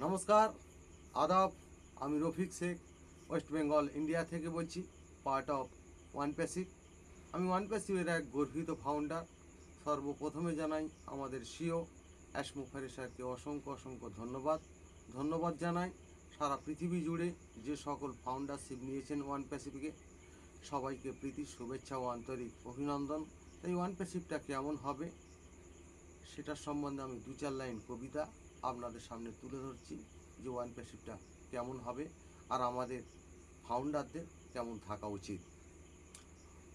নমস্কার, আদাব। আমি রফিক শেখ, ওয়েস্ট বেঙ্গল ইন্ডিয়া থেকে বলছি, পার্ট অফ ওয়ান প্যাসিভ। আমি ওয়ান প্যাসিভের এক গর্বিত ফাউন্ডার। সর্বপ্রথমে জানাই আমাদের সিও অ্যাশমুখারি স্যারকে অসংখ্য ধন্যবাদ জানাই সারা পৃথিবী জুড়ে যে সকল ফাউন্ডারশিপ নিয়েছেন ওয়ান প্যাসিফিকে। সবাইকে প্রীতি, শুভেচ্ছা ও আন্তরিক অভিনন্দন। তাই ওয়ান প্যাসিভটা কেমন হবে সেটার সম্বন্ধে আমি দু চার লাইন কবিতা আপনাদের সামনে তুলে ধরছি, যে ওয়ান প্যাসিভটা কেমন হবে আর আমাদের ফাউন্ডারদের কেমন থাকা উচিত।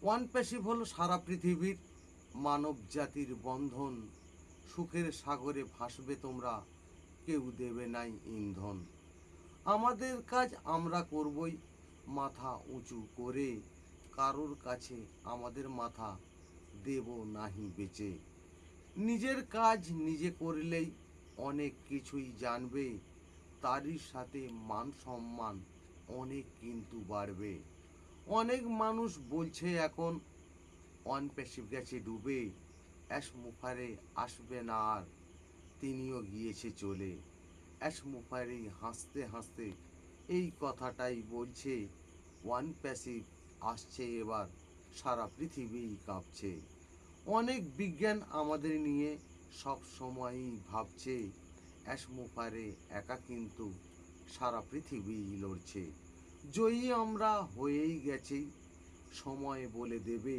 ওয়ান প্যাসিভ হলো সারা পৃথিবীর মানব জাতির বন্ধন। সুখের সাগরে ভাসবে তোমরা, কেউ দেবে নাই ইন্ধন। আমাদের কাজ আমরা করবই মাথা উঁচু করে, কারোর কাছে আমাদের মাথা দেব নাহি বেচে। নিজের কাজ নিজে করলেই অনেক কিছুই জানবে, তারই সাথে মান সম্মান অনেক কিন্তু বাড়বে। অনেক মানুষ বলছে এখন ওয়ান প্যাসিভ গেছে ডুবে, অ্যাশ মুফারে আসবে না আর, তিনিও গিয়েছে চলে। অ্যাশ মুফারে হাসতে হাসতে এই কথাটাই বলছে, ওয়ান প্যাসিভ আসছে এবার, সারা পৃথিবীই কাঁপছে। অনেক বিজ্ঞান আমাদের নিয়ে সব সময়ই ভাবছে, অ্যাশ মুফারে একা কিন্তু সারা পৃথিবীই লড়ছে। জয়ী আমরা হয়েই গেছি, সময় বলে দেবে,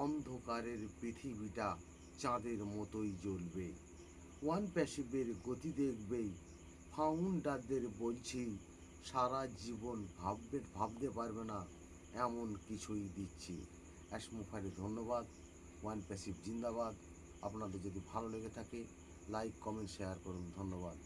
অন্ধকারের পৃথিবীটা চাঁদের মতোই জ্বলবে। ওয়ান প্যাসিভের গতি দেখবেই, ফাউন্ডারদের বলছি, সারা জীবন ভাবতে পারবে না এমন কিছুই দিচ্ছি। অ্যাশ মুফারে ধন্যবাদ। ওয়ান প্যাসিভ জিন্দাবাদ। আপনাদের যদি ভালো লেগে থাকে লাইক, কমেন্ট, শেয়ার করুন। ধন্যবাদ।